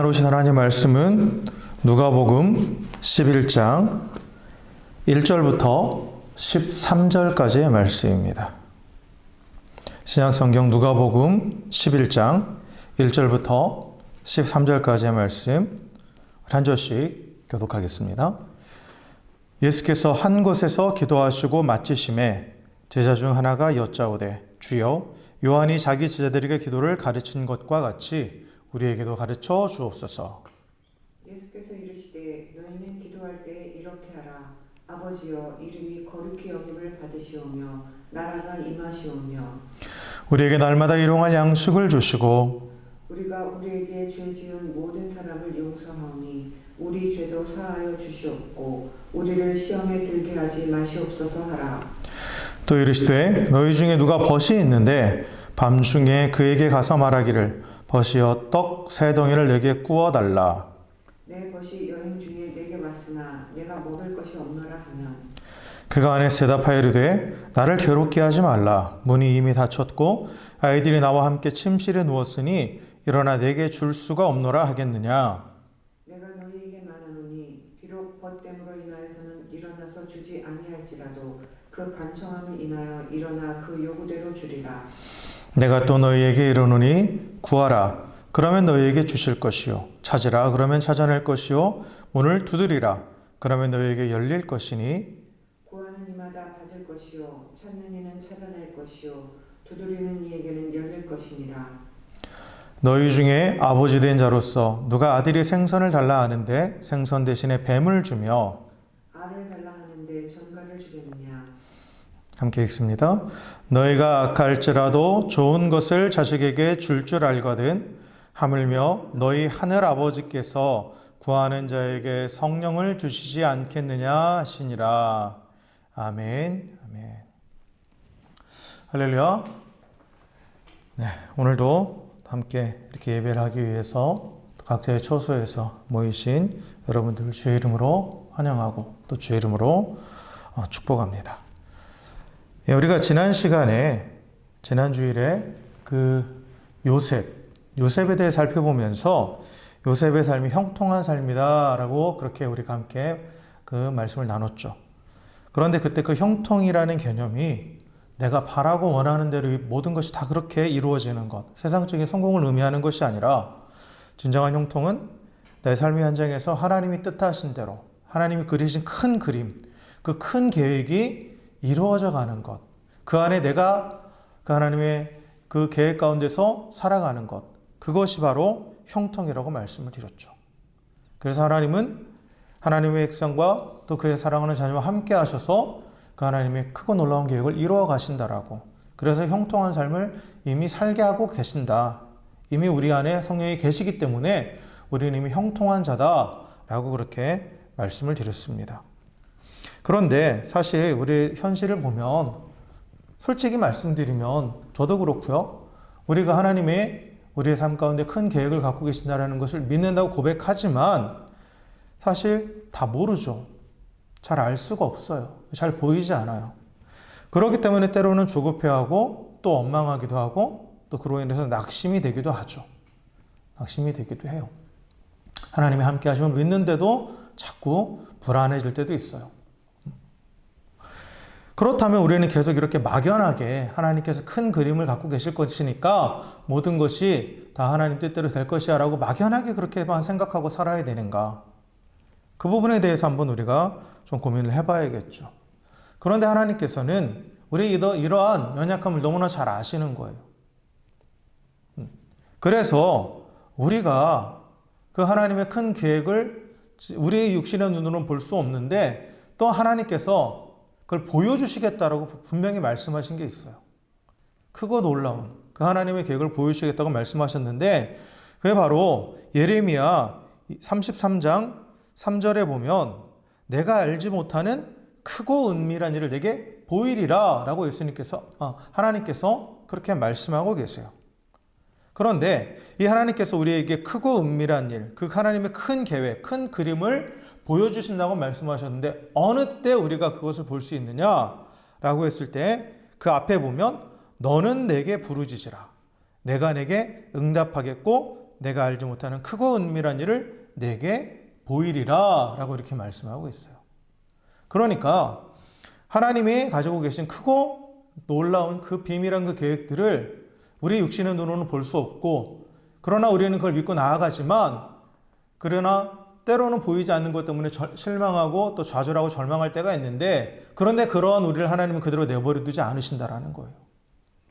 오신 하나님 말씀은 누가복음 11장 1절부터 13절까지의 말씀입니다. 신약성경 누가복음 11장 1절부터 13절까지의 말씀 한 절씩 교독하겠습니다. 예수께서 한 곳에서 기도하시고 마치심에 제자 중 하나가 여짜오되 주여 요한이 자기 제자들에게 기도를 가르친 것과 같이 우리에게도 가르쳐 주옵소서. 예수께서 이르시되 너희는 기도할 때 이렇게 하라. 아버지여 이름이 거룩히 여김을 받으시오며 나라가 임하시오며 우리에게 날마다 일용할 양식을 주시고 우리가 우리에게 죄 지은 모든 사람을 용서하오니 우리 죄도 사하여 주시옵고 우리를 시험에 들게 하지 마시옵소서 하라. 또 이르시되 너희 중에 누가 벗이 있는데 밤중에 그에게 가서 말하기를 벗이여 떡 세 덩이를 내게 구워 달라. 내 벗이 여행 중에 내게 왔으나 내가 먹을 것이 없노라 하면 그가 안에서 대답하여 이르되 나를 괴롭게 하지 말라. 문이 이미 닫혔고 아이들이 나와 함께 침실에 누웠으니 일어나 내게 줄 수가 없노라 하겠느냐. 내가 너희에게 말하노니 비록 벗됨으로 인하여서는 일어나서 주지 아니할지라도 그 간청함을 인하여 일어나 그 요구대로 주리라. 내가 또 너희에게 이르노니 구하라 그러면 너희에게 주실 것이요 찾으라 그러면 찾아낼 것이요 문을 두드리라 그러면 너희에게 열릴 것이니 구하는 이마다 받을 것이요 찾는 이는 찾아낼 것이요 두드리는 이에게는 열릴 것이니라. 너희 중에 아버지 된 자로서 누가 아들이 생선을 달라 하는데 생선 대신에 뱀을 주며 알을 달라 하는데 전갈을 주겠느냐. 함께 읽습니다. 너희가 악할지라도 좋은 것을 자식에게 줄 알거든 하물며 너희 하늘 아버지께서 구하는 자에게 성령을 주시지 않겠느냐 하시니라. 아멘. 아멘. 할렐루야. 네, 오늘도 함께 이렇게 예배를 하기 위해서 각자의 처소에서 모이신 여러분들 주의 이름으로 환영하고 또 주의 이름으로 축복합니다. 예, 우리가 지난 시간에 지난 주일에 그 요셉에 대해 살펴보면서 요셉의 삶이 형통한 삶이다라고 그렇게 우리가 함께 그 말씀을 나눴죠. 그런데 그때 그 형통이라는 개념이 내가 바라고 원하는 대로 모든 것이 다 그렇게 이루어지는 것, 세상적인 성공을 의미하는 것이 아니라 진정한 형통은 내 삶의 현장에서 하나님이 뜻하신 대로 하나님이 그리신 큰 그림, 그 큰 계획이 이루어져 가는 것, 그 안에 내가 그 하나님의 그 계획 가운데서 살아가는 것, 그것이 바로 형통이라고 말씀을 드렸죠. 그래서 하나님은 하나님의 백성과 또 그의 사랑하는 자녀와 함께 하셔서 그 하나님의 크고 놀라운 계획을 이루어 가신다라고, 그래서 형통한 삶을 이미 살게 하고 계신다. 이미 우리 안에 성령이 계시기 때문에 우리는 이미 형통한 자다라고 그렇게 말씀을 드렸습니다. 그런데 사실 우리 현실을 보면 솔직히 말씀드리면 저도 그렇고요. 우리가 하나님의 우리의 삶 가운데 큰 계획을 갖고 계신다는 것을 믿는다고 고백하지만 사실 다 모르죠. 잘 알 수가 없어요. 잘 보이지 않아요. 그렇기 때문에 때로는 조급해하고 또 원망하기도 하고 또 그로 인해서 낙심이 되기도 하죠. 낙심이 되기도 해요. 하나님이 함께 하시면 믿는데도 자꾸 불안해질 때도 있어요. 그렇다면 우리는 계속 이렇게 막연하게 하나님께서 큰 그림을 갖고 계실 것이니까 모든 것이 다 하나님 뜻대로 될 것이야 라고 막연하게 그렇게만 생각하고 살아야 되는가? 그 부분에 대해서 한번 우리가 좀 고민을 해봐야겠죠. 그런데 하나님께서는 우리 이러한 연약함을 너무나 잘 아시는 거예요. 그래서 우리가 그 하나님의 큰 계획을 우리의 육신의 눈으로는 볼 수 없는데 또 하나님께서 그걸 보여주시겠다라고 분명히 말씀하신 게 있어요. 크고 놀라운 그 하나님의 계획을 보여주시겠다고 말씀하셨는데 그게 바로 예레미야 33장 3절에 보면 내가 알지 못하는 크고 은밀한 일을 내게 보이리라 라고 하나님께서 그렇게 말씀하고 계세요. 그런데 이 하나님께서 우리에게 크고 은밀한 일, 그 하나님의 큰 계획, 큰 그림을 보여주신다고 말씀하셨는데 어느 때 우리가 그것을 볼 수 있느냐라고 했을 때 그 앞에 보면 너는 내게 부르짖으라. 내가 내게 응답하겠고 내가 알지 못하는 크고 은밀한 일을 내게 보이리라 라고 이렇게 말씀하고 있어요. 그러니까 하나님이 가지고 계신 크고 놀라운 그 비밀한 그 계획들을 우리 육신의 눈으로는 볼 수 없고, 그러나 우리는 그걸 믿고 나아가지만, 그러나 때로는 보이지 않는 것 때문에 실망하고 또 좌절하고 절망할 때가 있는데, 그런데 그러한 우리를 하나님은 그대로 내버려 두지 않으신다라는 거예요.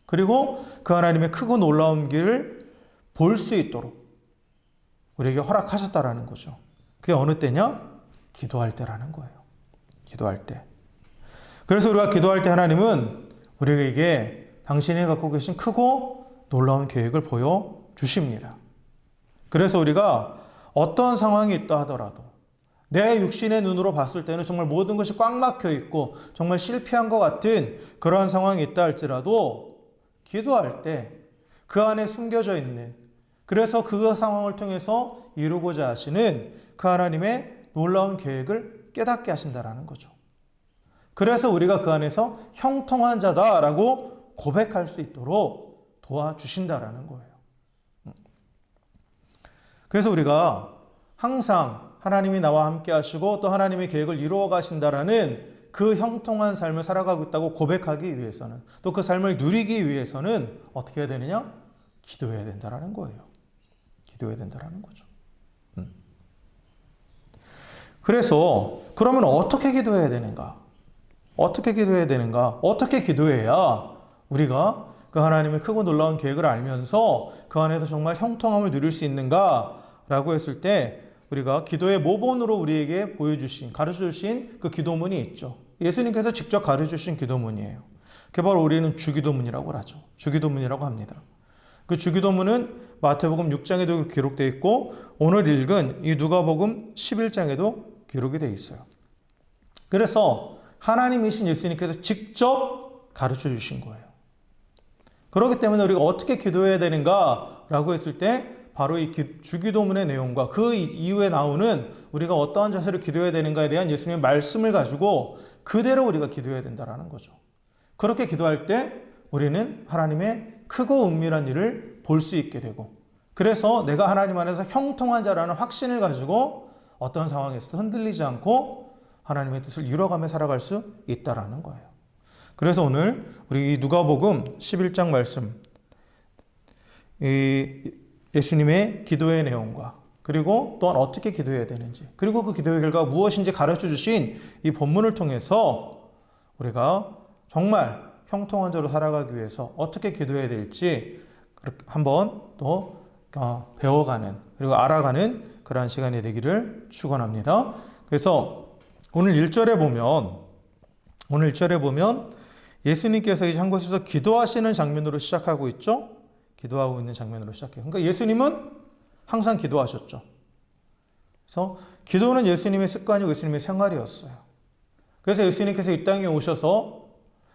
그리고 그 하나님의 크고 놀라운 길을 볼 수 있도록 우리에게 허락하셨다라는 거죠. 그게 어느 때냐? 기도할 때라는 거예요. 기도할 때. 그래서 우리가 기도할 때 하나님은 우리에게 당신이 갖고 계신 크고 놀라운 계획을 보여주십니다. 그래서 우리가 어떤 상황이 있다 하더라도 내 육신의 눈으로 봤을 때는 정말 모든 것이 꽉 막혀 있고 정말 실패한 것 같은 그러한 상황이 있다 할지라도 기도할 때 그 안에 숨겨져 있는, 그래서 그 상황을 통해서 이루고자 하시는 그 하나님의 놀라운 계획을 깨닫게 하신다라는 거죠. 그래서 우리가 그 안에서 형통한 자다라고 고백할 수 있도록 도와주신다라는 거예요. 그래서 우리가 항상 하나님이 나와 함께 하시고 또 하나님의 계획을 이루어 가신다라는 그 형통한 삶을 살아가고 있다고 고백하기 위해서는, 또 그 삶을 누리기 위해서는 어떻게 해야 되느냐? 기도해야 된다라는 거예요. 기도해야 된다라는 거죠. 그래서 그러면 어떻게 기도해야 되는가? 어떻게 기도해야 되는가? 어떻게 기도해야 우리가 그 하나님의 크고 놀라운 계획을 알면서 그 안에서 정말 형통함을 누릴 수 있는가라고 했을 때, 우리가 기도의 모본으로 우리에게 보여주신, 가르쳐주신 그 기도문이 있죠. 예수님께서 직접 가르쳐주신 기도문이에요. 그게 바로 우리는 주기도문이라고 하죠. 주기도문이라고 합니다. 그 주기도문은 마태복음 6장에도 기록되어 있고 오늘 읽은 이 누가복음 11장에도 기록이 되어 있어요. 그래서 하나님이신 예수님께서 직접 가르쳐 주신 거예요. 그렇기 때문에 우리가 어떻게 기도해야 되는가라고 했을 때 바로 이 주기도문의 내용과 그 이후에 나오는 우리가 어떠한 자세로 기도해야 되는가에 대한 예수님의 말씀을 가지고 그대로 우리가 기도해야 된다는 거죠. 그렇게 기도할 때 우리는 하나님의 크고 은밀한 일을 볼 수 있게 되고, 그래서 내가 하나님 안에서 형통한 자라는 확신을 가지고 어떤 상황에서도 흔들리지 않고 하나님의 뜻을 이뤄가며 살아갈 수 있다는 거예요. 그래서 오늘 우리 이 누가복음 11장 말씀, 이 예수님의 기도의 내용과 그리고 또한 어떻게 기도해야 되는지, 그리고 그 기도의 결과가 무엇인지 가르쳐 주신 이 본문을 통해서 우리가 정말 형통한 자로 살아가기 위해서 어떻게 기도해야 될지 한번 또 배워가는, 그리고 알아가는 그러한 시간이 되기를 축원합니다. 그래서 오늘 1절에 보면 예수님께서 이제 한 곳에서 기도하시는 장면으로 시작하고 있죠. 기도하고 있는 장면으로 시작해요. 그러니까 예수님은 항상 기도하셨죠. 그래서 기도는 예수님의 습관이고 예수님의 생활이었어요. 그래서 예수님께서 이 땅에 오셔서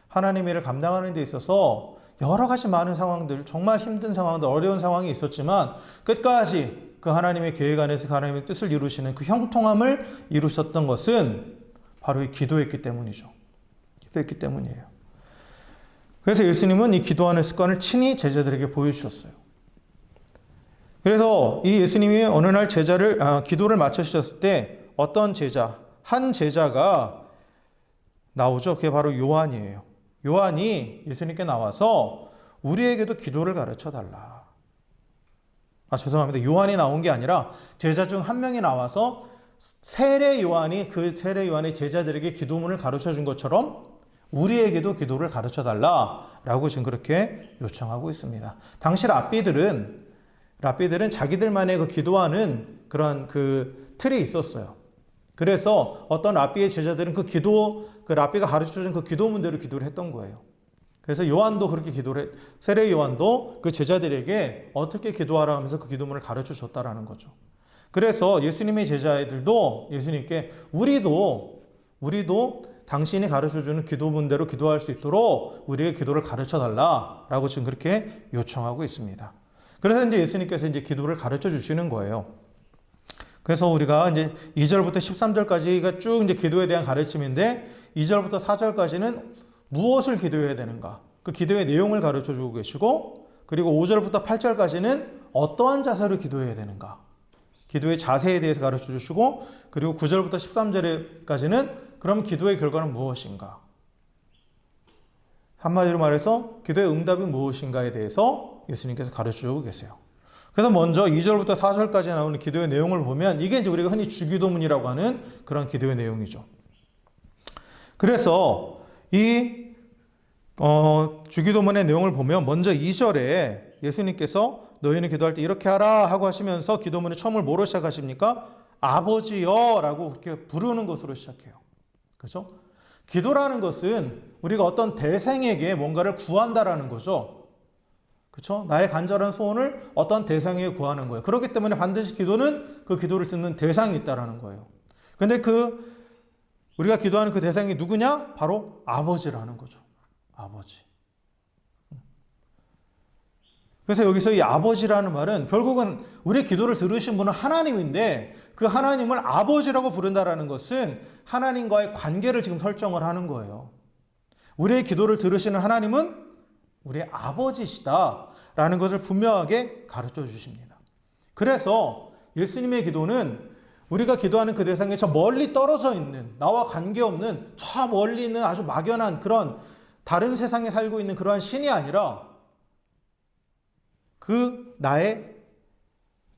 하나님의 일을 감당하는 데 있어서 여러 가지 많은 상황들, 정말 힘든 상황들, 어려운 상황이 있었지만 끝까지 그 하나님의 계획 안에서 그 하나님의 뜻을 이루시는 그 형통함을 이루셨던 것은 바로 이 기도했기 때문이죠. 기도했기 때문이에요. 그래서 예수님은 이 기도하는 습관을 친히 제자들에게 보여주셨어요. 그래서 이 예수님이 어느 날 기도를 마치셨을 때 어떤 한 제자가 나오죠. 그게 바로 요한이에요. 요한이 예수님께 나와서 우리에게도 기도를 가르쳐 달라. 죄송합니다. 요한이 나온 게 아니라 제자 중 한 명이 나와서 세례 요한이 제자들에게 기도문을 가르쳐 준 것처럼 우리에게도 기도를 가르쳐 달라라고 지금 그렇게 요청하고 있습니다. 당시 랍비들은 자기들만의 그 기도하는 그런 그 틀이 있었어요. 그래서 어떤 랍비의 제자들은 그 랍비가 가르쳐준 그 기도문대로 기도를 했던 거예요. 그래서 요한도 그렇게 세례 요한도 그 제자들에게 어떻게 기도하라 하면서 그 기도문을 가르쳐 줬다라는 거죠. 그래서 예수님의 제자들도 예수님께 우리도 당신이 가르쳐주는 기도문대로 기도할 수 있도록 우리의 기도를 가르쳐 달라라고 지금 그렇게 요청하고 있습니다. 그래서 이제 예수님께서 이제 기도를 가르쳐 주시는 거예요. 그래서 우리가 이제 2절부터 13절까지가 쭉 이제 기도에 대한 가르침인데 2절부터 4절까지는 무엇을 기도해야 되는가? 그 기도의 내용을 가르쳐 주고 계시고, 그리고 5절부터 8절까지는 어떠한 자세로 기도해야 되는가? 기도의 자세에 대해서 가르쳐 주시고 그리고 9절부터 13절까지는 그럼 기도의 결과는 무엇인가? 한마디로 말해서 기도의 응답이 무엇인가에 대해서 예수님께서 가르쳐주고 계세요. 그래서 먼저 2절부터 4절까지 나오는 기도의 내용을 보면 이게 이제 우리가 흔히 주기도문이라고 하는 그런 기도의 내용이죠. 그래서 이 주기도문의 내용을 보면 먼저 2절에 예수님께서 너희는 기도할 때 이렇게 하라 하고 하시면서 기도문의 처음을 뭐로 시작하십니까? 아버지여 라고 그렇게 부르는 것으로 시작해요. 그렇죠? 기도라는 것은 우리가 어떤 대상에게 뭔가를 구한다라는 거죠. 그렇죠? 나의 간절한 소원을 어떤 대상에게 구하는 거예요. 그렇기 때문에 반드시 기도는 그 기도를 듣는 대상이 있다라는 거예요. 근데 우리가 기도하는 그 대상이 누구냐? 바로 아버지라는 거죠. 아버지. 그래서 여기서 이 아버지라는 말은 결국은 우리의 기도를 들으신 분은 하나님인데 그 하나님을 아버지라고 부른다라는 것은 하나님과의 관계를 지금 설정을 하는 거예요. 우리의 기도를 들으시는 하나님은 우리의 아버지시다라는 것을 분명하게 가르쳐 주십니다. 그래서 예수님의 기도는 우리가 기도하는 그 대상에 저 멀리 떨어져 있는 나와 관계없는 저 멀리 있는 아주 막연한 그런 다른 세상에 살고 있는 그러한 신이 아니라 그 나의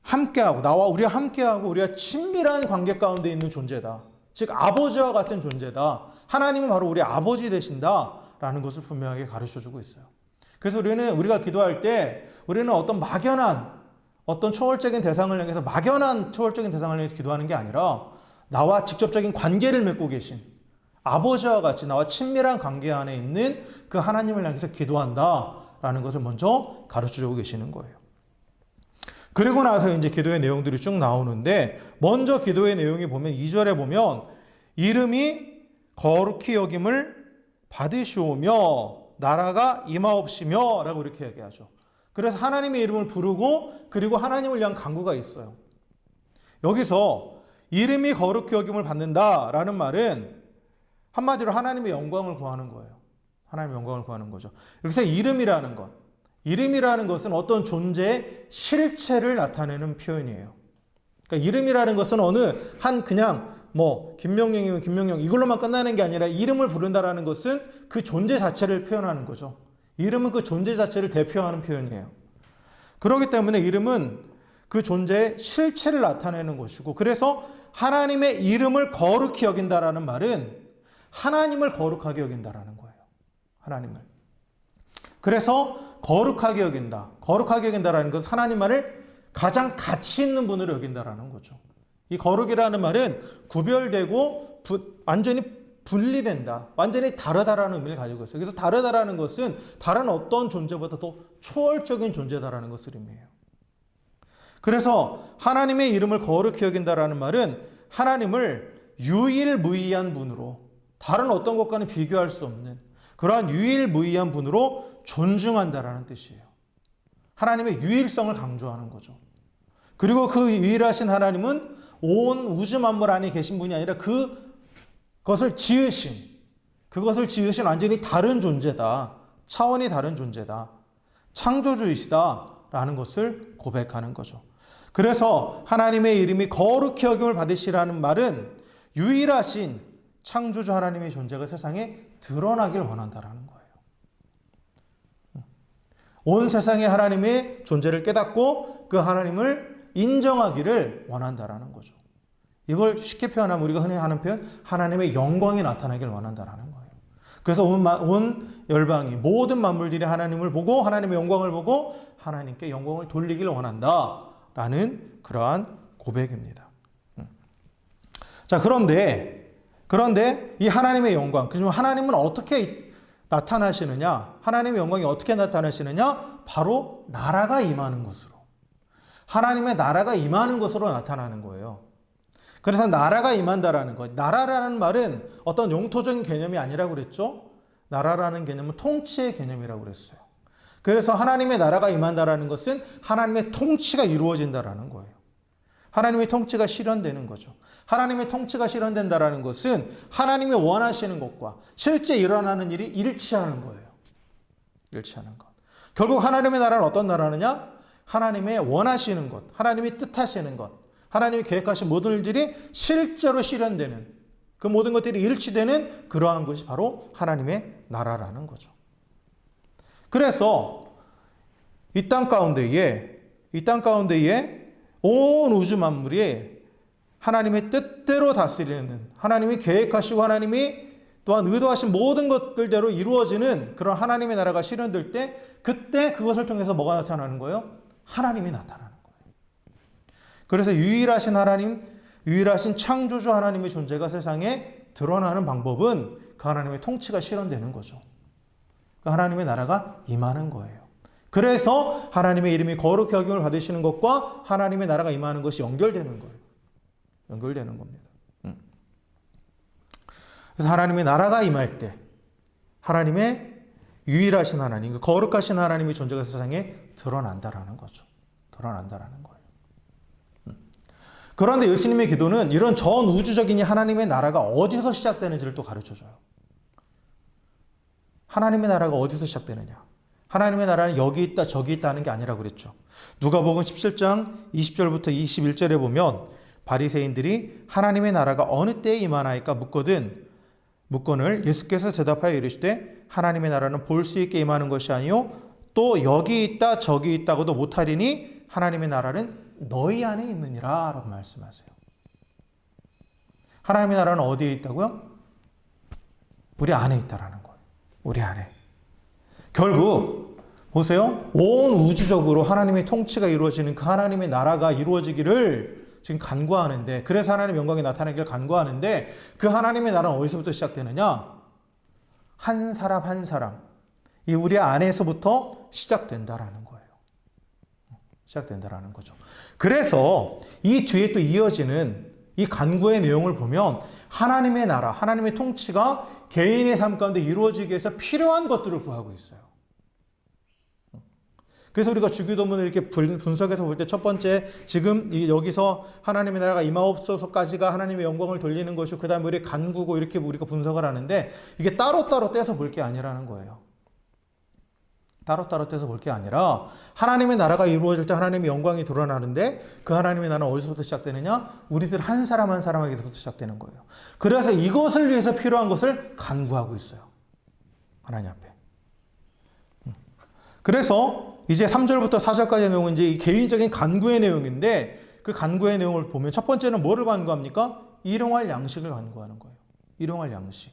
함께하고 나와 우리가 함께하고 우리가 친밀한 관계 가운데 있는 존재다. 즉 아버지와 같은 존재다. 하나님은 바로 우리 아버지 되신다라는 것을 분명하게 가르쳐주고 있어요. 그래서 우리가 기도할 때 우리는 어떤 막연한 어떤 초월적인 대상을 향해서 막연한 초월적인 대상을 향해서 기도하는 게 아니라 나와 직접적인 관계를 맺고 계신 아버지와 같이 나와 친밀한 관계 안에 있는 그 하나님을 향해서 기도한다라는 것을 먼저 가르쳐주고 계시는 거예요. 그리고 나서 이제 기도의 내용들이 쭉 나오는데 먼저 기도의 내용이 보면 2절에 보면 이름이 거룩히 여김을 받으시오며 나라가 임하옵시며 라고 이렇게 얘기하죠. 그래서 하나님의 이름을 부르고 그리고 하나님을 위한 간구가 있어요. 여기서 이름이 거룩히 여김을 받는다라는 말은 한마디로 하나님의 영광을 구하는 거예요. 하나님의 영광을 구하는 거죠. 여기서 이름이라는 것은 어떤 존재의 실체를 나타내는 표현이에요. 그러니까 이름이라는 것은 어느 한 그냥 김명령이면 김명령 이걸로만 끝나는 게 아니라 이름을 부른다라는 것은 그 존재 자체를 표현하는 거죠. 이름은 그 존재 자체를 대표하는 표현이에요. 그렇기 때문에 이름은 그 존재의 실체를 나타내는 것이고 그래서 하나님의 이름을 거룩히 여긴다라는 말은 하나님을 거룩하게 여긴다라는 거예요. 하나님을. 그래서 거룩하게 여긴다. 거룩하게 여긴다라는 것은 하나님만을 가장 가치 있는 분으로 여긴다라는 거죠. 이 거룩이라는 말은 구별되고 완전히 분리된다. 완전히 다르다라는 의미를 가지고 있어요. 그래서 다르다라는 것은 다른 어떤 존재보다 더 초월적인 존재다라는 것을 의미해요. 그래서 하나님의 이름을 거룩히 여긴다라는 말은 하나님을 유일무이한 분으로 다른 어떤 것과는 비교할 수 없는 그러한 유일무이한 분으로 존중한다라는 뜻이에요. 하나님의 유일성을 강조하는 거죠. 그리고 그 유일하신 하나님은 온 우주 만물 안에 계신 분이 아니라 그것을 지으신 완전히 다른 존재다. 차원이 다른 존재다. 창조주이시다라는 것을 고백하는 거죠. 그래서 하나님의 이름이 거룩히 여김을 받으시라는 말은 유일하신 창조주 하나님의 존재가 세상에 드러나길 원한다라는 거예요. 온 세상에 하나님의 존재를 깨닫고 그 하나님을 인정하기를 원한다라는 거죠. 이걸 쉽게 표현하면 우리가 흔히 하는 표현, 하나님의 영광이 나타나길 원한다라는 거예요. 그래서 온 열방이 모든 만물들이 하나님을 보고 하나님의 영광을 보고 하나님께 영광을 돌리길 원한다라는 그러한 고백입니다. 자, 그런데 이 하나님의 영광, 그지만 하나님은 어떻게 나타나시느냐? 하나님의 영광이 어떻게 나타나시느냐? 바로 나라가 임하는 것으로. 하나님의 나라가 임하는 것으로 나타나는 거예요. 그래서 나라가 임한다라는 것. 나라라는 말은 어떤 용토적인 개념이 아니라고 그랬죠. 나라라는 개념은 통치의 개념이라고 그랬어요. 그래서 하나님의 나라가 임한다라는 것은 하나님의 통치가 이루어진다라는 거예요. 하나님의 통치가 실현되는 거죠. 하나님의 통치가 실현된다라는 것은 하나님이 원하시는 것과 실제 일어나는 일이 일치하는 거예요. 일치하는 것. 결국 하나님의 나라는 어떤 나라느냐? 하나님의 원하시는 것, 하나님이 뜻하시는 것, 하나님이 계획하신 모든 일들이 실제로 실현되는, 그 모든 것들이 일치되는 그러한 것이 바로 하나님의 나라라는 거죠. 그래서 이 땅 가운데에 온 우주 만물이 하나님의 뜻대로 다스리는, 하나님이 계획하시고 하나님이 또한 의도하신 모든 것들대로 이루어지는 그런 하나님의 나라가 실현될 때, 그때 그것을 통해서 뭐가 나타나는 거예요? 하나님이 나타나는 거예요. 그래서 유일하신 하나님, 유일하신 창조주 하나님의 존재가 세상에 드러나는 방법은 그 하나님의 통치가 실현되는 거죠. 그 하나님의 나라가 임하는 거예요. 그래서 하나님의 이름이 거룩히 여김을 받으시는 것과 하나님의 나라가 임하는 것이 연결되는 거예요. 연결되는 겁니다. 그래서 하나님의 나라가 임할 때 하나님의 유일하신 하나님, 그 거룩하신 하나님의 존재가 세상에 드러난다라는 거죠. 드러난다라는 거예요. 그런데 예수님의 기도는 이런 전 우주적인 하나님의 나라가 어디서 시작되는지를 또 가르쳐줘요. 하나님의 나라가 어디서 시작되느냐? 하나님의 나라는 여기 있다 저기 있다 하는 게 아니라고 그랬죠. 누가복음 17장 20절부터 21절에 보면 바리새인들이 하나님의 나라가 어느 때에 임하나이까 묻거늘 예수께서 대답하여 이르시되 하나님의 나라는 볼 수 있게 임하는 것이 아니요 또 여기 있다 저기 있다고도 못하리니 하나님의 나라는 너희 안에 있느니라 라고 말씀하세요. 하나님의 나라는 어디에 있다고요? 우리 안에 있다라는 거예요. 우리 안에. 결국 보세요. 온 우주적으로 하나님의 통치가 이루어지는 그 하나님의 나라가 이루어지기를 지금 간구하는데, 그래서 하나님의 영광이 나타나기를 간구하는데, 그 하나님의 나라는 어디서부터 시작되느냐? 한 사람 한 사람, 이 우리 안에서부터 시작된다라는 거예요. 시작된다라는 거죠. 그래서 이 뒤에 또 이어지는 이 간구의 내용을 보면 하나님의 나라, 하나님의 통치가 개인의 삶 가운데 이루어지기 위해서 필요한 것들을 구하고 있어요. 그래서 우리가 주기도문을 이렇게 분석해서 볼 때 첫 번째, 지금 여기서 하나님의 나라가 임하옵소서까지가 하나님의 영광을 돌리는 것이고, 그 다음에 우리 간구고 이렇게 우리가 분석을 하는데, 이게 따로따로 떼서 볼 게 아니라는 거예요. 따로따로 떼서 볼 게 아니라 하나님의 나라가 이루어질 때 하나님의 영광이 드러나는데, 그 하나님의 나라는 어디서부터 시작되느냐? 우리들 한 사람 한 사람에게부터 시작되는 거예요. 그래서 이것을 위해서 필요한 것을 간구하고 있어요. 하나님 앞에. 그래서 이제 3절부터 4절까지의 내용은 이제 이 개인적인 간구의 내용인데, 그 간구의 내용을 보면 첫 번째는 뭐를 간구합니까? 일용할 양식을 간구하는 거예요. 일용할 양식.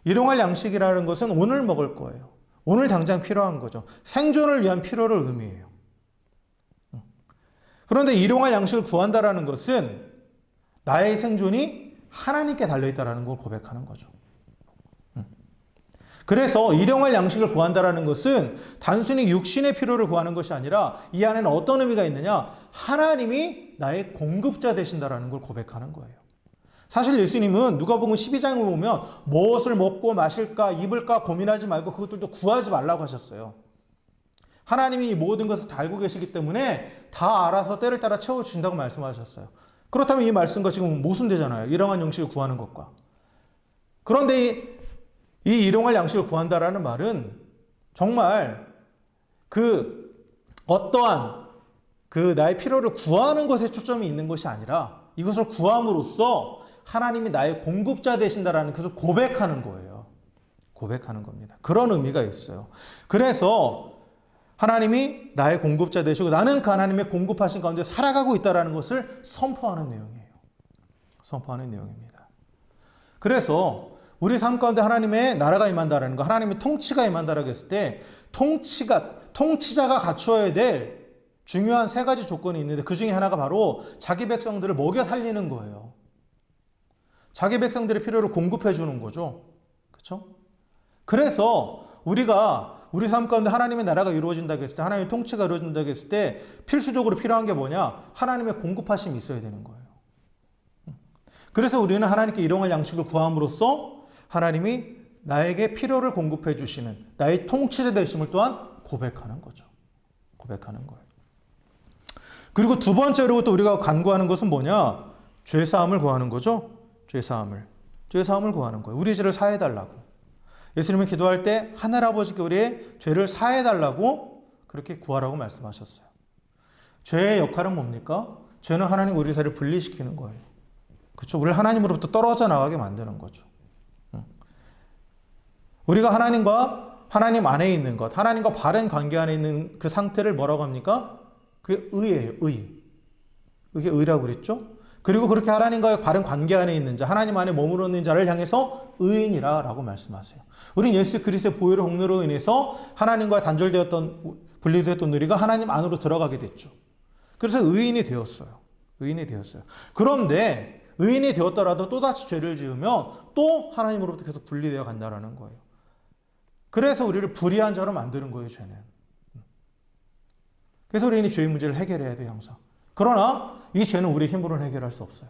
일용할 양식이라는 것은 오늘 먹을 거예요. 오늘 당장 필요한 거죠. 생존을 위한 필요를 의미해요. 그런데 일용할 양식을 구한다라는 것은 나의 생존이 하나님께 달려있다는 걸 고백하는 거죠. 그래서 일용할 양식을 구한다라는 것은 단순히 육신의 필요를 구하는 것이 아니라 이 안에는 어떤 의미가 있느냐? 하나님이 나의 공급자 되신다라는 걸 고백하는 거예요. 사실 예수님은 누가복음 12장을 보면 무엇을 먹고 마실까 입을까 고민하지 말고 그것들도 구하지 말라고 하셨어요. 하나님이 이 모든 것을 다 알고 계시기 때문에 다 알아서 때를 따라 채워주신다고 말씀하셨어요. 그렇다면 이 말씀과 지금 모순되잖아요. 일용할 양식을 구하는 것과. 그런데 이 일용할 양식을 구한다라는 말은 정말 어떠한 나의 필요를 구하는 것에 초점이 있는 것이 아니라 이것을 구함으로써 하나님이 나의 공급자 되신다라는 것을 고백하는 거예요. 고백하는 겁니다. 그런 의미가 있어요. 그래서 하나님이 나의 공급자 되시고 나는 그 하나님의 공급하신 가운데 살아가고 있다는 것을 선포하는 내용이에요. 선포하는 내용입니다. 그래서 우리 삶 가운데 하나님의 나라가 임한다라는 거, 하나님의 통치가 임한다라고 했을 때 통치자가 갖추어야 될 중요한 3가지 조건이 있는데, 그 중에 하나가 바로 자기 백성들을 먹여 살리는 거예요. 자기 백성들의 필요를 공급해 주는 거죠. 그렇죠? 그래서 우리가 우리 삶 가운데 하나님의 나라가 이루어진다고 했을 때, 하나님의 통치가 이루어진다고 했을 때 필수적으로 필요한 게 뭐냐? 하나님의 공급하심이 있어야 되는 거예요. 그래서 우리는 하나님께 일용할 양식을 구함으로써 하나님이 나에게 필요를 공급해 주시는 나의 통치자 되심을 또한 고백하는 거죠. 고백하는 거예요. 그리고 두 번째로 또 우리가 간구하는 것은 뭐냐? 죄사함을 구하는 거죠. 죄사함을 구하는 거예요. 우리 죄를 사해달라고. 예수님은 기도할 때 하늘아버지께 우리의 죄를 사해달라고 그렇게 구하라고 말씀하셨어요. 죄의 역할은 뭡니까? 죄는 하나님과 우리 사이를 분리시키는 거예요. 그렇죠? 우리를 하나님으로부터 떨어져 나가게 만드는 거죠. 우리가 하나님과 하나님 안에 있는 것, 하나님과 바른 관계 안에 있는 그 상태를 뭐라고 합니까? 그게 의예요. 의. 그게 의라고 그랬죠? 그리고 그렇게 하나님과의 바른 관계 안에 있는 자, 하나님 안에 머무르는 있는 자를 향해서 의인이라고 말씀하세요. 우리는 예수 그리스도의 보혈의 공로로 인해서 하나님과 분리되었던 우리가 하나님 안으로 들어가게 됐죠. 그래서 의인이 되었어요. 의인이 되었어요. 그런데 의인이 되었더라도 또다시 죄를 지으면 또 하나님으로부터 계속 분리되어 간다는 거예요. 그래서 우리를 불의한 자로 만드는 거예요, 죄는. 그래서 우리는 죄의 문제를 해결해야 돼요, 항상. 그러나 이 죄는 우리의 힘으로는 해결할 수 없어요.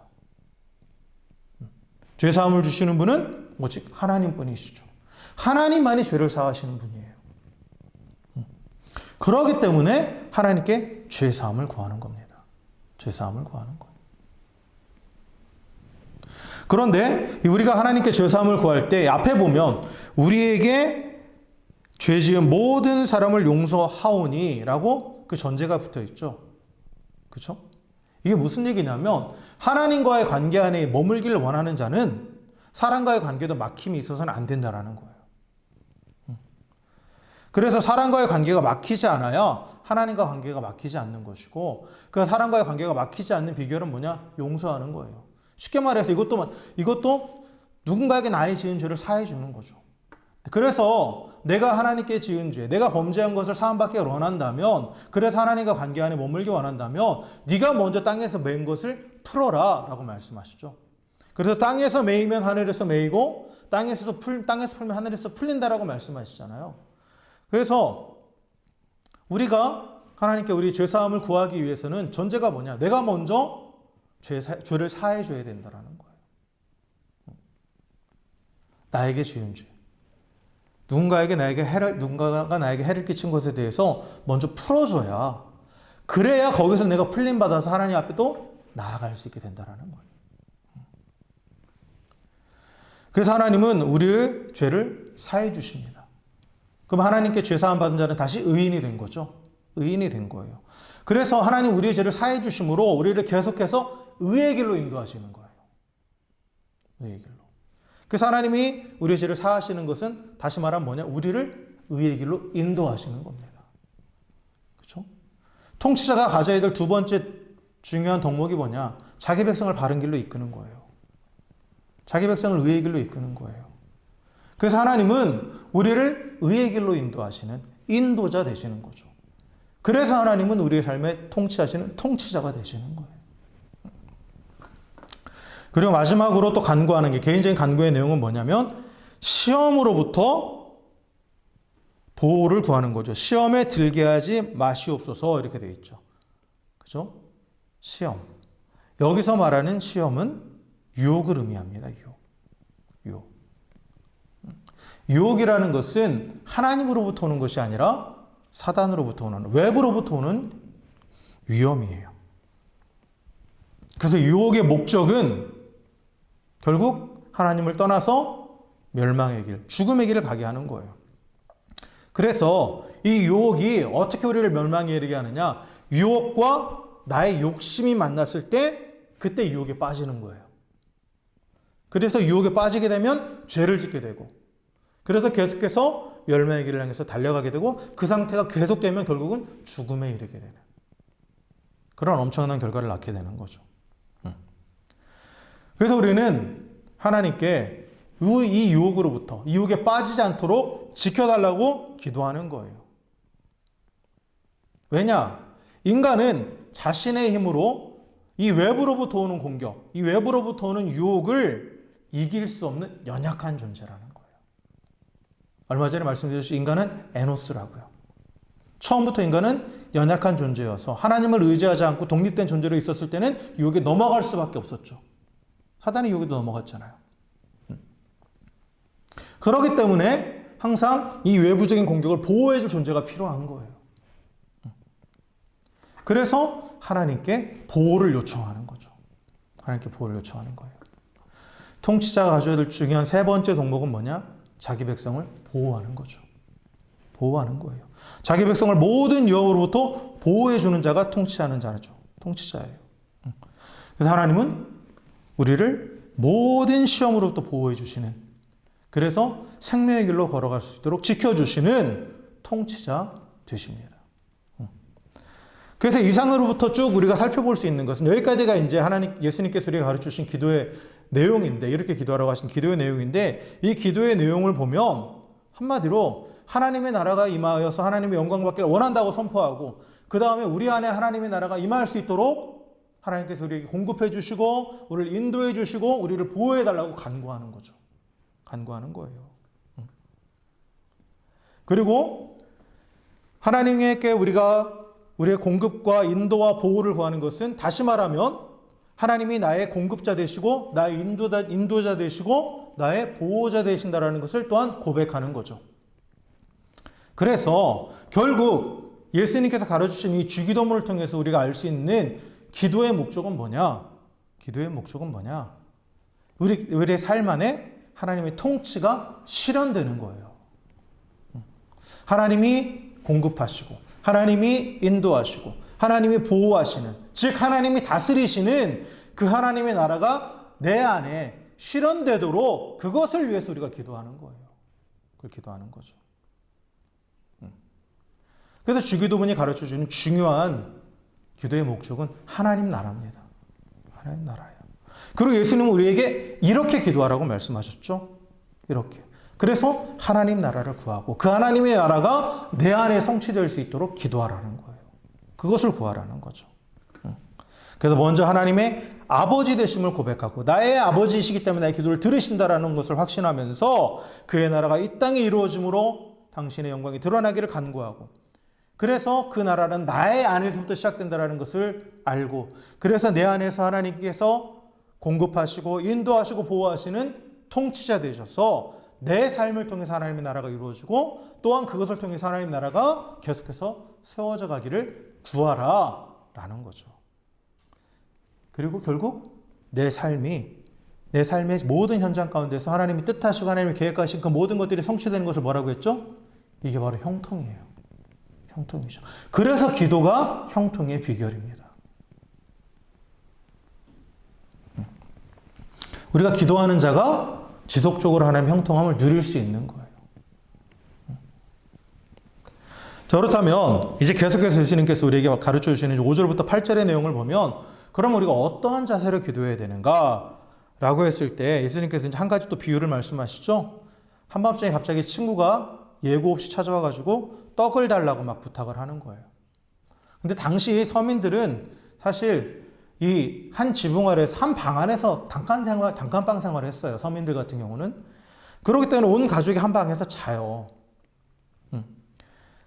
죄 사함을 주시는 분은 오직 하나님뿐이시죠. 하나님만이 죄를 사하시는 분이에요. 그렇기 때문에 하나님께 죄 사함을 구하는 겁니다. 죄 사함을 구하는 거예요. 그런데 우리가 하나님께 죄 사함을 구할 때 앞에 보면 우리에게 죄 지은 모든 사람을 용서하오니라고 그 전제가 붙어 있죠. 그렇죠? 이게 무슨 얘기냐면 하나님과의 관계 안에 머물기를 원하는 자는 사람과의 관계도 막힘이 있어서는 안 된다라는 거예요. 그래서 사람과의 관계가 막히지 않아야 하나님과 관계가 막히지 않는 것이고 그 사람과의 관계가 막히지 않는 비결은 뭐냐? 용서하는 거예요. 쉽게 말해서 이것도 누군가에게 나의 지은 죄를 사해 주는 거죠. 그래서 내가 하나님께 지은 죄, 내가 범죄한 것을 사함받기 원한다면, 그래서 하나님과 관계 안에 머물기 원한다면 네가 먼저 땅에서 매인 것을 풀어라 라고 말씀하시죠. 그래서 땅에서 매이면 하늘에서 매이고 땅에서 풀면 하늘에서 풀린다라고 말씀하시잖아요. 그래서 우리가 하나님께 우리 죄사함을 구하기 위해서는 전제가 뭐냐? 내가 먼저 죄를 사해 줘야 된다라는 거예요. 나에게 지은 죄. 누군가가 나에게 해를 끼친 것에 대해서 먼저 풀어줘야, 그래야 거기서 내가 풀림받아서 하나님 앞에 또 나아갈 수 있게 된다는 거예요. 그래서 하나님은 우리의 죄를 사해 주십니다. 그럼 하나님께 죄 사함 받은 자는 다시 의인이 된 거죠. 의인이 된 거예요. 그래서 하나님 우리의 죄를 사해 주심으로 우리를 계속해서 의의 길로 인도하시는 거예요. 의의 길로. 그래서 하나님이 우리의 죄를 사하시는 것은 다시 말하면 뭐냐? 우리를 의의 길로 인도하시는 겁니다. 그렇죠? 통치자가 가져야 될 두 번째 중요한 덕목이 뭐냐? 자기 백성을 바른 길로 이끄는 거예요. 자기 백성을 의의 길로 이끄는 거예요. 그래서 하나님은 우리를 의의 길로 인도하시는 인도자 되시는 거죠. 그래서 하나님은 우리의 삶에 통치하시는 통치자가 되시는 거예요. 그리고 마지막으로 또 간구하는 게, 개인적인 간구의 내용은 뭐냐면 시험으로부터 보호를 구하는 거죠. 시험에 들게 하지 마시옵소서 이렇게 되어 있죠. 그죠? 시험. 여기서 말하는 시험은 유혹을 의미합니다. 유혹. 유혹이라는 것은 하나님으로부터 오는 것이 아니라 사단으로부터 오는, 외부로부터 오는 위험이에요. 그래서 유혹의 목적은 결국 하나님을 떠나서 멸망의 길, 죽음의 길을 가게 하는 거예요. 그래서 이 유혹이 어떻게 우리를 멸망에 이르게 하느냐? 유혹과 나의 욕심이 만났을 때 그때 유혹에 빠지는 거예요. 그래서 유혹에 빠지게 되면 죄를 짓게 되고, 그래서 계속해서 멸망의 길을 향해서 달려가게 되고, 그 상태가 계속되면 결국은 죽음에 이르게 되는 그런 엄청난 결과를 낳게 되는 거죠. 그래서 우리는 하나님께 이 유혹으로부터, 이 유혹에 빠지지 않도록 지켜달라고 기도하는 거예요. 왜냐? 인간은 자신의 힘으로 이 외부로부터 오는 공격, 이 외부로부터 오는 유혹을 이길 수 없는 연약한 존재라는 거예요. 얼마 전에 말씀드렸듯이 인간은 에노스라고요. 처음부터 인간은 연약한 존재여서 하나님을 의지하지 않고 독립된 존재로 있었을 때는 유혹에 넘어갈 수밖에 없었죠. 사단의 유혹에도 넘어갔잖아요. 그렇기 때문에 항상 이 외부적인 공격을 보호해줄 존재가 필요한 거예요. 그래서 하나님께 보호를 요청하는 거죠. 하나님께 보호를 요청하는 거예요. 통치자가 가져야 될 중요한 세 번째 덕목은 뭐냐? 자기 백성을 보호하는 거죠. 보호하는 거예요. 자기 백성을 모든 위협으로부터 보호해주는 자가 통치하는 자죠. 통치자예요. 그래서 하나님은 우리를 모든 시험으로부터 보호해주시는, 그래서 생명의 길로 걸어갈 수 있도록 지켜주시는 통치자 되십니다. 그래서 이상으로부터 쭉 우리가 살펴볼 수 있는 것은 여기까지가 이제 예수님께서 우리가 가르쳐 주신 기도의 내용인데, 이렇게 기도하라고 하신 기도의 내용인데, 이 기도의 내용을 보면 한마디로 하나님의 나라가 임하여서 하나님의 영광 받기를 원한다고 선포하고, 그 다음에 우리 안에 하나님의 나라가 임할 수 있도록 하나님께서 우리에게 공급해 주시고 우리를 인도해 주시고 우리를 보호해 달라고 간구하는 거죠. 간구하는 거예요. 그리고 하나님께 우리의 공급과 인도와 보호를 구하는 것은, 다시 말하면 하나님이 나의 공급자 되시고 나의 인도자 되시고 나의 보호자 되신다라는 것을 또한 고백하는 거죠. 그래서 결국 예수님께서 가르쳐주신 이 주기도문을 통해서 우리가 알 수 있는 기도의 목적은 뭐냐? 기도의 목적은 뭐냐? 우리의 삶 안에 하나님의 통치가 실현되는 거예요. 하나님이 공급하시고 하나님이 인도하시고 하나님이 보호하시는, 즉 하나님이 다스리시는 그 하나님의 나라가 내 안에 실현되도록 그것을 위해서 우리가 기도하는 거예요. 그걸 기도하는 거죠. 그래서 주기도문이 가르쳐주는 중요한 기도의 목적은 하나님 나라입니다. 하나님 나라예요. 그리고 예수님은 우리에게 이렇게 기도하라고 말씀하셨죠. 이렇게. 그래서 하나님 나라를 구하고 그 하나님의 나라가 내 안에 성취될 수 있도록 기도하라는 거예요. 그것을 구하라는 거죠. 그래서 먼저 하나님의 아버지 되심을 고백하고 나의 아버지이시기 때문에 나의 기도를 들으신다라는 것을 확신하면서 그의 나라가 이 땅에 이루어짐으로 당신의 영광이 드러나기를 간구하고, 그래서 그 나라는 나의 안에서부터 시작된다는 것을 알고, 그래서 내 안에서 하나님께서 공급하시고 인도하시고 보호하시는 통치자 되셔서 내 삶을 통해서 하나님의 나라가 이루어지고 또한 그것을 통해서 하나님의 나라가 계속해서 세워져 가기를 구하라 라는 거죠. 그리고 결국 내 삶의 모든 현장 가운데서 하나님이 뜻하시고 하나님이 계획하신 그 모든 것들이 성취되는 것을 뭐라고 했죠? 이게 바로 형통이에요. 형통이죠. 그래서 기도가 형통의 비결입니다. 우리가 기도하는 자가 지속적으로 하나님의 형통함을 누릴 수 있는 거예요. 자, 그렇다면 이제 계속해서 예수님께서 우리에게 가르쳐 주시는 5절부터 8절의 내용을 보면, 그럼 우리가 어떠한 자세로 기도해야 되는가? 라고 했을 때 예수님께서 이제 한 가지 또 비유를 말씀하시죠. 한밤중에 갑자기 친구가 예고 없이 찾아와가지고 떡을 달라고 막 부탁을 하는 거예요. 근데 당시 서민들은 사실 이 한 지붕 아래에서 한 방 안에서 단칸방 생활을 했어요. 서민들 같은 경우는. 그렇기 때문에 온 가족이 한 방에서 자요.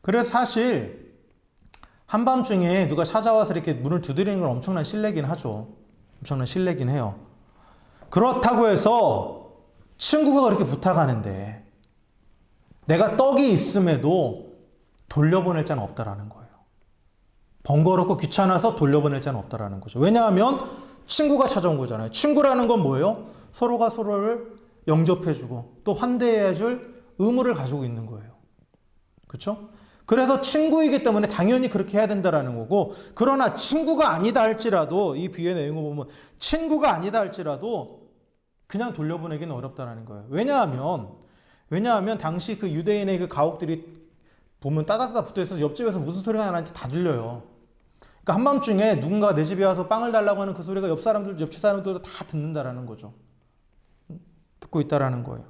그래서 사실 한밤중에 누가 찾아와서 이렇게 문을 두드리는 건 엄청난 실례긴 하죠. 엄청난 실례긴 해요. 그렇다고 해서 친구가 그렇게 부탁하는데 내가 떡이 있음에도 돌려보낼 자는 없다라는 거예요. 번거롭고 귀찮아서 돌려보낼 자는 없다라는 거죠. 왜냐하면 친구가 찾아온 거잖아요. 친구라는 건 뭐예요? 서로가 서로를 영접해주고 또 환대해야 줄 의무를 가지고 있는 거예요. 그렇죠? 그래서 친구이기 때문에 당연히 그렇게 해야 된다라는 거고, 그러나 친구가 아니다 할지라도 이 비유의 내용을 보면 친구가 아니다 할지라도 그냥 돌려보내기는 어렵다라는 거예요. 왜냐하면 당시 그 유대인의 그 가옥들이 보면 따닥따닥 붙어있어서 옆집에서 무슨 소리가 나는지 다 들려요. 그러니까 한밤중에 누군가 내 집에 와서 빵을 달라고 하는 그 소리가 옆집 사람들도 다 듣는다라는 거죠. 듣고 있다라는 거예요.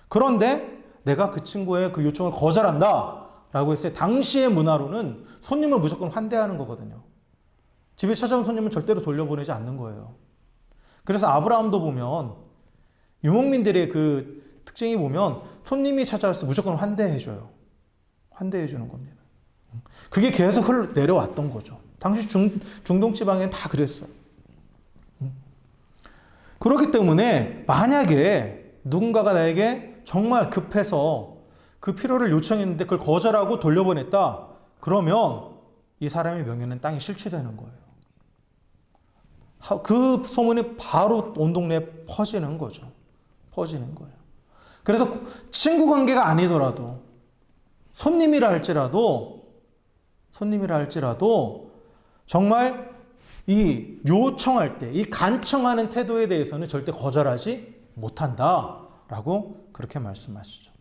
그런데 내가 그 친구의 그 요청을 거절한다 라고 했을 때 당시의 문화로는 손님을 무조건 환대하는 거거든요. 집에 찾아온 손님은 절대로 돌려보내지 않는 거예요. 그래서 아브라함도 보면 유목민들의 그 특징이 보면 손님이 찾아왔을 때 무조건 환대해줘요. 환대해주는 겁니다. 그게 계속 내려왔던 거죠. 당시 중동 지방에는 다 그랬어요. 그렇기 때문에 만약에 누군가가 나에게 정말 급해서 그 필요를 요청했는데 그걸 거절하고 돌려보냈다. 그러면 이 사람의 명예는 땅에 실추되는 거예요. 그 소문이 바로 온 동네에 퍼지는 거죠. 퍼지는 거예요. 그래서 친구 관계가 아니더라도 손님이라 할지라도 정말 이 요청할 때, 이 간청하는 태도에 대해서는 절대 거절하지 못한다라고 그렇게 말씀하시죠.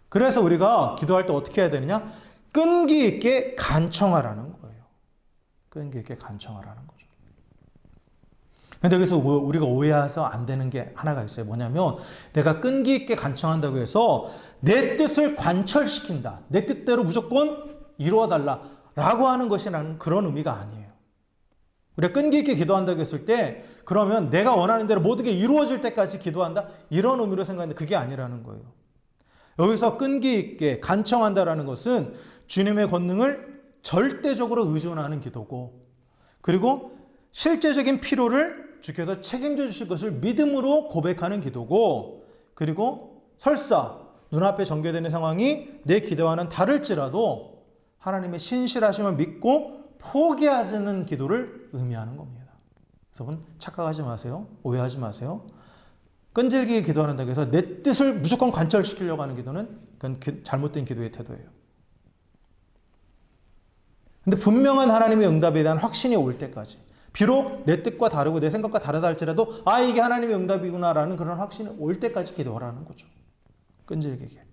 그래서 우리가 기도할 때 어떻게 해야 되느냐? 끈기 있게 간청하라는 거예요. 끈기 있게 간청하라는 거죠. 근데 여기서 우리가 오해해서 안 되는 게 하나가 있어요. 뭐냐면 내가 끈기 있게 간청한다고 해서 내 뜻을 관철시킨다. 내 뜻대로 무조건 이루어달라라고 하는 것이라는 그런 의미가 아니에요. 우리가 끈기 있게 기도한다고 했을 때 그러면 내가 원하는 대로 모든 게 이루어질 때까지 기도한다? 이런 의미로 생각하는데 그게 아니라는 거예요. 여기서 끈기 있게 간청한다라는 것은 주님의 권능을 절대적으로 의존하는 기도고, 그리고 실제적인 필요를 주께서 책임져 주실 것을 믿음으로 고백하는 기도고, 그리고 설사 눈앞에 전개되는 상황이 내 기도와는 다를지라도 하나님의 신실하심을 믿고 포기하지는 기도를 의미하는 겁니다. 여러분 착각하지 마세요. 오해하지 마세요. 끈질기게 기도한다고 해서 내 뜻을 무조건 관철시키려고 하는 기도는 그건 잘못된 기도의 태도예요. 근데 분명한 하나님의 응답에 대한 확신이 올 때까지, 비록 내 뜻과 다르고 내 생각과 다르다 할지라도 이게 하나님의 응답이구나라는 그런 확신이 올 때까지 기도하라는 거죠. 끈질기게.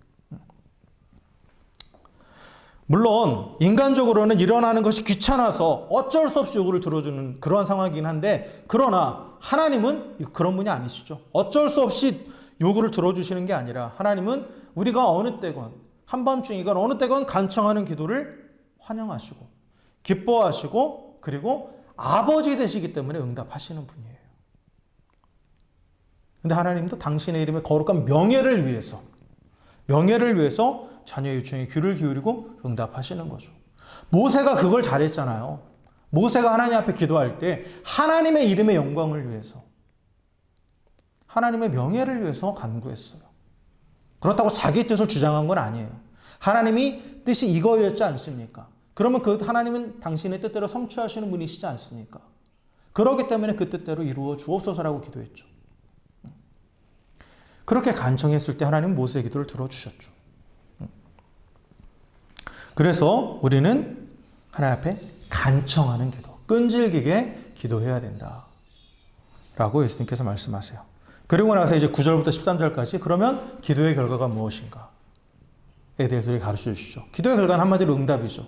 물론 인간적으로는 일어나는 것이 귀찮아서 어쩔 수 없이 요구를 들어주는 그런 상황이긴 한데, 그러나 하나님은 그런 분이 아니시죠. 어쩔 수 없이 요구를 들어주시는 게 아니라 하나님은 우리가 어느 때건, 한밤중이건 어느 때건 간청하는 기도를 환영하시고 기뻐하시고, 그리고 아버지 되시기 때문에 응답하시는 분이에요. 근데 하나님도 당신의 이름의 거룩한 명예를 위해서 자녀의 요청에 귀를 기울이고 응답하시는 거죠. 모세가 그걸 잘했잖아요. 모세가 하나님 앞에 기도할 때 하나님의 이름의 영광을 위해서, 하나님의 명예를 위해서 간구했어요. 그렇다고 자기 뜻을 주장한 건 아니에요. 하나님이 뜻이 이거였지 않습니까? 그러면 그 하나님은 당신의 뜻대로 성취하시는 분이시지 않습니까? 그렇기 때문에 그 뜻대로 이루어 주옵소서라고 기도했죠. 그렇게 간청했을 때 하나님은 모세의 기도를 들어주셨죠. 그래서 우리는 하나님 앞에 간청하는 기도, 끈질기게 기도해야 된다 라고 예수님께서 말씀하세요. 그리고 나서 이제 9절부터 13절까지 그러면 기도의 결과가 무엇인가에 대해서 우리 가르쳐 주시죠. 기도의 결과는 한마디로 응답이죠.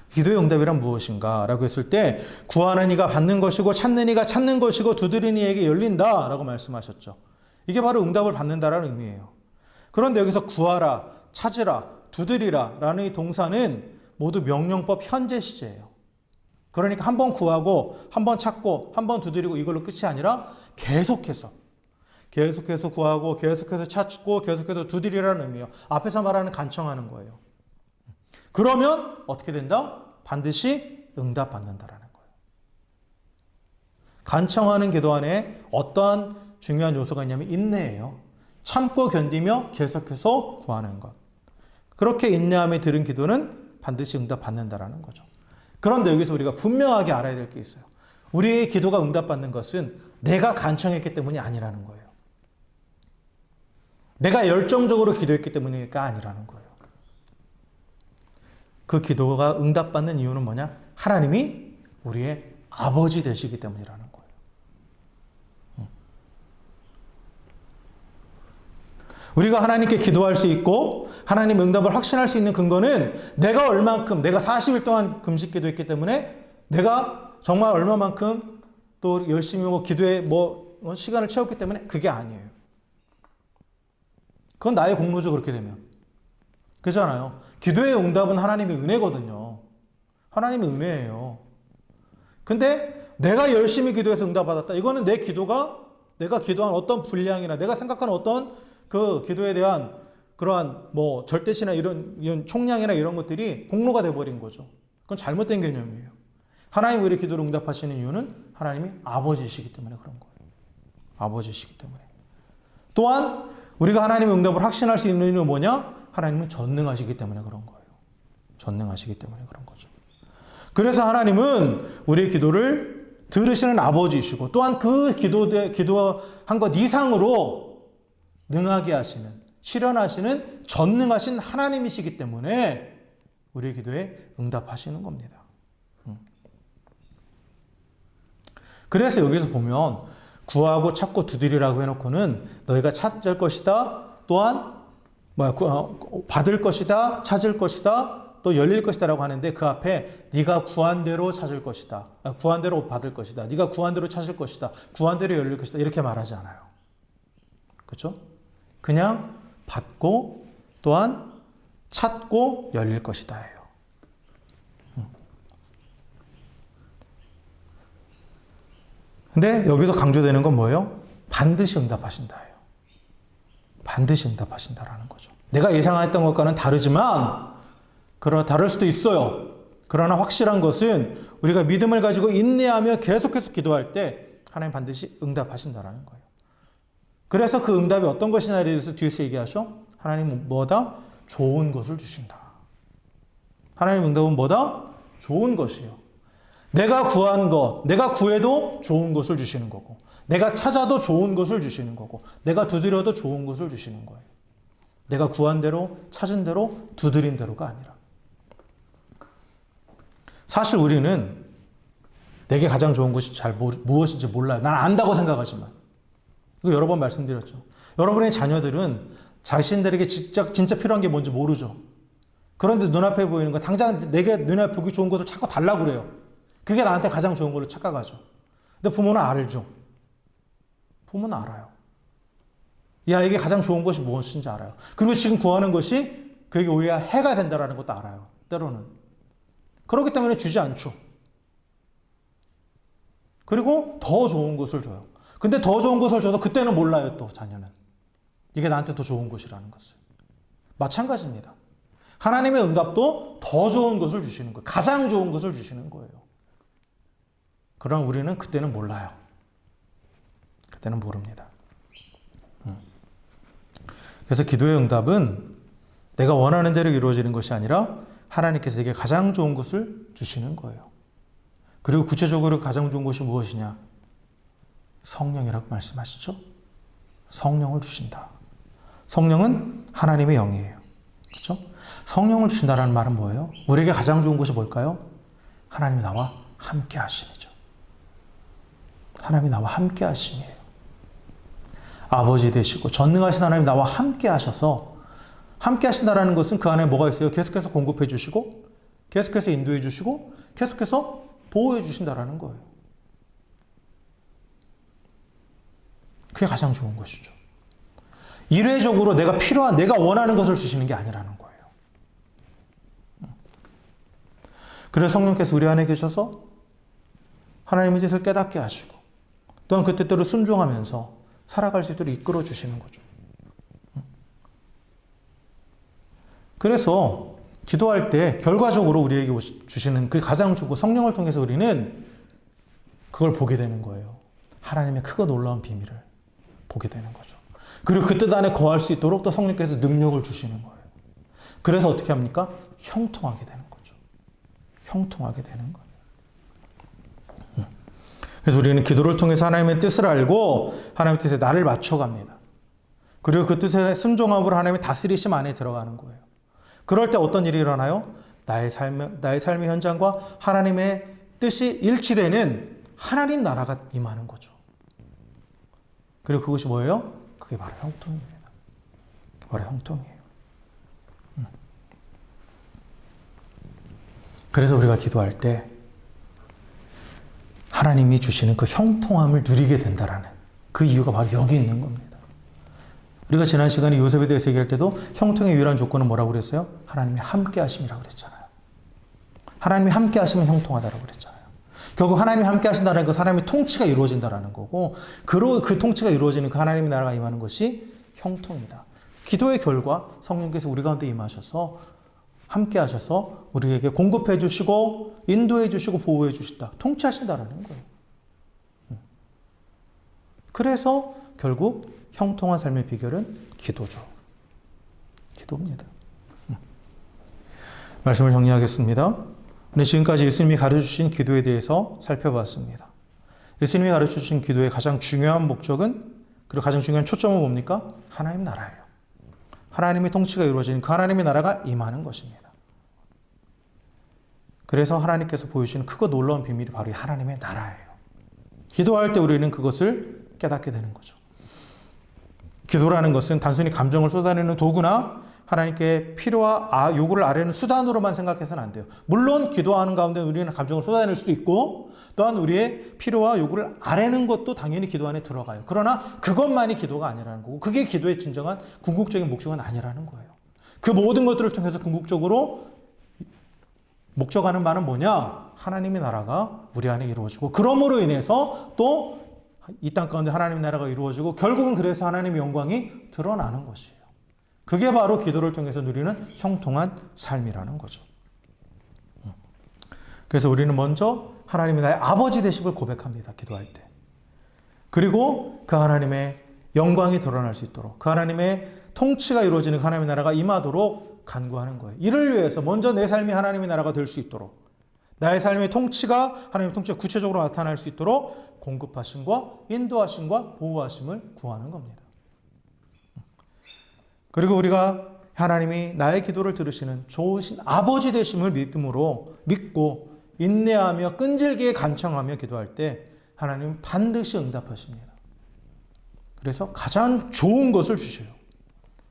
기도의 응답이란 무엇인가 라고 했을 때 구하는 이가 받는 것이고 찾는 이가 찾는 것이고 두드리는 이에게 열린다 라고 말씀하셨죠. 이게 바로 응답을 받는다라는 의미예요. 그런데 여기서 구하라, 찾으라, 두드리라 라는 이 동사는 모두 명령법 현재 시제예요. 그러니까 한 번 구하고 한 번 찾고 한 번 두드리고 이걸로 끝이 아니라 계속해서 구하고 계속해서 찾고 계속해서 두드리라는 의미예요. 앞에서 말하는 간청하는 거예요. 그러면 어떻게 된다? 반드시 응답받는다라는 거예요. 간청하는 기도 안에 어떠한 중요한 요소가 있냐면 인내예요. 참고 견디며 계속해서 구하는 것. 그렇게 인내함에 들은 기도는 반드시 응답받는다라는 거죠. 그런데 여기서 우리가 분명하게 알아야 될 게 있어요. 우리의 기도가 응답받는 것은 내가 간청했기 때문이 아니라는 거예요. 내가 열정적으로 기도했기 때문이니까 아니라는 거예요. 그 기도가 응답받는 이유는 뭐냐? 하나님이 우리의 아버지 되시기 때문이라는 거예요. 우리가 하나님께 기도할 수 있고 하나님 응답을 확신할 수 있는 근거는 내가 얼만큼, 내가 40일 동안 금식 기도했기 때문에 내가 정말 얼마만큼 또 열심히 기도에 시간을 채웠기 때문에 그게 아니에요. 그건 나의 공로죠, 그렇게 되면. 그렇잖아요. 기도의 응답은 하나님의 은혜거든요. 하나님의 은혜예요. 근데 내가 열심히 기도해서 응답받았다. 이거는 내 기도가 내가 기도한 어떤 분량이나 내가 생각하는 어떤 그 기도에 대한 그러한 절대시나 이런 총량이나 이런 것들이 공로가 돼버린 거죠. 그건 잘못된 개념이에요. 하나님 우리 기도를 응답하시는 이유는 하나님이 아버지시기 때문에 그런 거예요. 아버지시기 때문에. 또한 우리가 하나님의 응답을 확신할 수 있는 이유는 뭐냐? 하나님은 전능하시기 때문에 그런 거예요. 전능하시기 때문에 그런 거죠. 그래서 하나님은 우리의 기도를 들으시는 아버지이시고 또한 그 기도한 것 이상으로 능하게 하시는, 실현하시는 전능하신 하나님이시기 때문에 우리의 기도에 응답하시는 겁니다. 그래서 여기서 보면 구하고 찾고 두드리라고 해놓고는 너희가 찾을 것이다. 또한 받을 것이다. 찾을 것이다. 또 열릴 것이다 라고 하는데 그 앞에 네가 구한 대로 찾을 것이다. 구한 대로 받을 것이다. 네가 구한 대로 찾을 것이다. 구한 대로 열릴 것이다. 이렇게 말하지 않아요. 그렇죠? 그냥 받고 또한 찾고 열릴 것이다 예요. 근데 여기서 강조되는 건 뭐예요? 반드시 응답하신다 예요. 반드시 응답하신다라는 거죠. 내가 예상했던 것과는 다르지만 다를 수도 있어요. 그러나 확실한 것은 우리가 믿음을 가지고 인내하며 계속해서 기도할 때 하나님 반드시 응답하신다라는 거예요. 그래서 그 응답이 어떤 것이냐에 대해서 뒤에서 얘기하죠. 하나님은 뭐다? 좋은 것을 주신다. 하나님 응답은 뭐다? 좋은 것이에요. 내가 구한 것, 내가 구해도 좋은 것을 주시는 거고, 내가 찾아도 좋은 것을 주시는 거고, 내가 두드려도 좋은 것을 주시는 거예요. 내가 구한 대로, 찾은 대로, 두드린 대로가 아니라. 사실 우리는 내게 가장 좋은 것이 무엇인지 몰라요. 난 안다고 생각하지만. 이거 여러 번 말씀드렸죠. 여러분의 자녀들은 자신들에게 진짜 필요한 게 뭔지 모르죠. 그런데 눈앞에 보이는 거, 당장 내게 눈앞에 보기 좋은 것을 찾고 달라고 그래요. 그게 나한테 가장 좋은 걸로 착각하죠. 근데 부모는 알죠. 부모는 알아요. 이 아이에게 가장 좋은 것이 무엇인지 알아요. 그리고 지금 구하는 것이 그에게 오히려 해가 된다는 것도 알아요. 때로는. 그렇기 때문에 주지 않죠. 그리고 더 좋은 것을 줘요. 근데 더 좋은 것을 줘도 그때는 몰라요, 또 자녀는. 이게 나한테 더 좋은 것이라는 것을. 마찬가지입니다. 하나님의 응답도 더 좋은 것을 주시는 거예요. 가장 좋은 것을 주시는 거예요. 그러나 우리는 그때는 몰라요. 그때는 모릅니다. 그래서 기도의 응답은 내가 원하는 대로 이루어지는 것이 아니라 하나님께서 내게 가장 좋은 것을 주시는 거예요. 그리고 구체적으로 가장 좋은 것이 무엇이냐? 성령이라고 말씀하시죠? 성령을 주신다. 성령은 하나님의 영이에요. 그렇죠? 성령을 주신다는 말은 뭐예요? 우리에게 가장 좋은 것이 뭘까요? 하나님이 나와 함께 하심이죠. 하나님이 나와 함께 하심이에요. 아버지 되시고 전능하신 하나님 나와 함께 하셔서 함께 하신다는 것은 그 안에 뭐가 있어요? 계속해서 공급해 주시고 계속해서 인도해 주시고 계속해서 보호해 주신다는 거예요. 그게 가장 좋은 것이죠. 일회적으로 내가 원하는 것을 주시는 게 아니라는 거예요. 그래서 성령께서 우리 안에 계셔서 하나님의 뜻을 깨닫게 하시고 또한 그 뜻대로 순종하면서 살아갈 수 있도록 이끌어 주시는 거죠. 그래서 기도할 때 결과적으로 우리에게 주시는 그 가장 좋고 성령을 통해서 우리는 그걸 보게 되는 거예요. 하나님의 크고 놀라운 비밀을 보게 되는 거죠. 그리고 그 뜻 안에 거할 수 있도록 또 성령께서 능력을 주시는 거예요. 그래서 어떻게 합니까? 형통하게 되는 거죠. 형통하게 되는 거예요. 그래서 우리는 기도를 통해서 하나님의 뜻을 알고 하나님의 뜻에 나를 맞춰갑니다. 그리고 그 뜻에 순종함으로 하나님의 다스리심 안에 들어가는 거예요. 그럴 때 어떤 일이 일어나요? 나의 삶의 현장과 하나님의 뜻이 일치되는 하나님 나라가 임하는 거죠. 그리고 그것이 뭐예요? 그게 바로 형통입니다. 그게 바로 형통이에요. 그래서 우리가 기도할 때 하나님이 주시는 그 형통함을 누리게 된다라는 그 이유가 바로 여기 있는 겁니다. 우리가 지난 시간에 요셉에 대해서 얘기할 때도 형통의 유일한 조건은 뭐라고 그랬어요? 하나님이 함께 하심이라고 그랬잖아요. 하나님이 함께 하시면 형통하다라고 그랬잖아요. 결국 하나님이 함께 하신다는 건 하나님의 통치가 이루어진다라는 거고 그 통치가 이루어지는 그 하나님의 나라가 임하는 것이 형통이다. 기도의 결과 성령께서 우리 가운데 임하셔서 함께 하셔서 우리에게 공급해 주시고 인도해 주시고 보호해 주신다. 통치하신다라는 거예요. 그래서 결국 형통한 삶의 비결은 기도죠. 기도입니다. 말씀을 정리하겠습니다. 지금까지 예수님이 가르쳐주신 기도에 대해서 살펴봤습니다. 예수님이 가르쳐주신 기도의 가장 중요한 목적은 그리고 가장 중요한 초점은 뭡니까? 하나님 나라예요. 하나님의 통치가 이루어지는 그 하나님의 나라가 임하는 것입니다. 그래서 하나님께서 보여주시는 크고 놀라운 비밀이 바로 이 하나님의 나라예요. 기도할 때 우리는 그것을 깨닫게 되는 거죠. 기도라는 것은 단순히 감정을 쏟아내는 도구나 하나님께 필요와 요구를 아뢰는 수단으로만 생각해서는 안 돼요. 물론 기도하는 가운데 우리는 감정을 쏟아낼 수도 있고 또한 우리의 필요와 요구를 아뢰는 것도 당연히 기도 안에 들어가요. 그러나 그것만이 기도가 아니라는 거고 그게 기도의 진정한 궁극적인 목적은 아니라는 거예요. 그 모든 것들을 통해서 궁극적으로 목적하는 바는 뭐냐? 하나님의 나라가 우리 안에 이루어지고 그러므로 인해서 또 이 땅 가운데 하나님의 나라가 이루어지고 결국은 그래서 하나님의 영광이 드러나는 것이에요. 그게 바로 기도를 통해서 누리는 형통한 삶이라는 거죠. 그래서 우리는 먼저 하나님이 나의 아버지 되심을 고백합니다. 기도할 때. 그리고 그 하나님의 영광이 드러날 수 있도록 그 하나님의 통치가 이루어지는 그 하나님의 나라가 임하도록 간구하는 거예요. 이를 위해서 먼저 내 삶이 하나님의 나라가 될 수 있도록 나의 삶의 통치가 하나님의 통치가 구체적으로 나타날 수 있도록 공급하심과 인도하심과 보호하심을 구하는 겁니다. 그리고 우리가 하나님이 나의 기도를 들으시는 좋으신 아버지 되심을 믿고 인내하며 끈질기게 간청하며 기도할 때 하나님은 반드시 응답하십니다. 그래서 가장 좋은 것을 주셔요.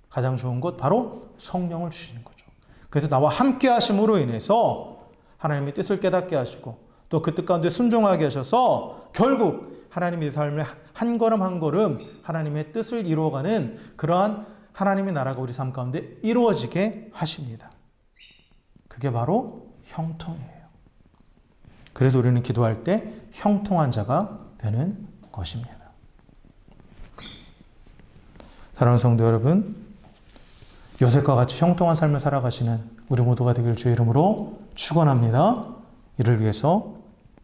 가장 좋은 것 바로 성령을 주시는 거죠. 그래서 나와 함께 하심으로 인해서 하나님의 뜻을 깨닫게 하시고 또 그 뜻 가운데 순종하게 하셔서 결국 하나님의 삶을 한 걸음 한 걸음 하나님의 뜻을 이루어가는 그러한 하나님의 나라가 우리 삶 가운데 이루어지게 하십니다. 그게 바로 형통이에요. 그래서 우리는 기도할 때 형통한 자가 되는 것입니다. 사랑하는 성도 여러분, 요셉과 같이 형통한 삶을 살아가시는 우리 모두가 되길 주의 이름으로 축원합니다. 이를 위해서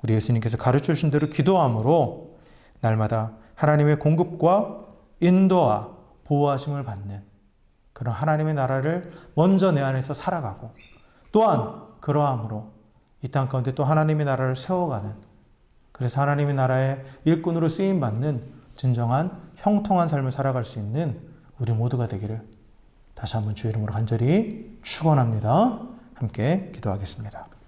우리 예수님께서 가르쳐 주신 대로 기도함으로 날마다 하나님의 공급과 인도와 보호하심을 받는 그런 하나님의 나라를 먼저 내 안에서 살아가고 또한 그러함으로 이 땅 가운데 또 하나님의 나라를 세워가는 그래서 하나님의 나라의 일꾼으로 쓰임받는 진정한 형통한 삶을 살아갈 수 있는 우리 모두가 되기를 다시 한번 주의 이름으로 간절히 축원합니다. 함께 기도하겠습니다.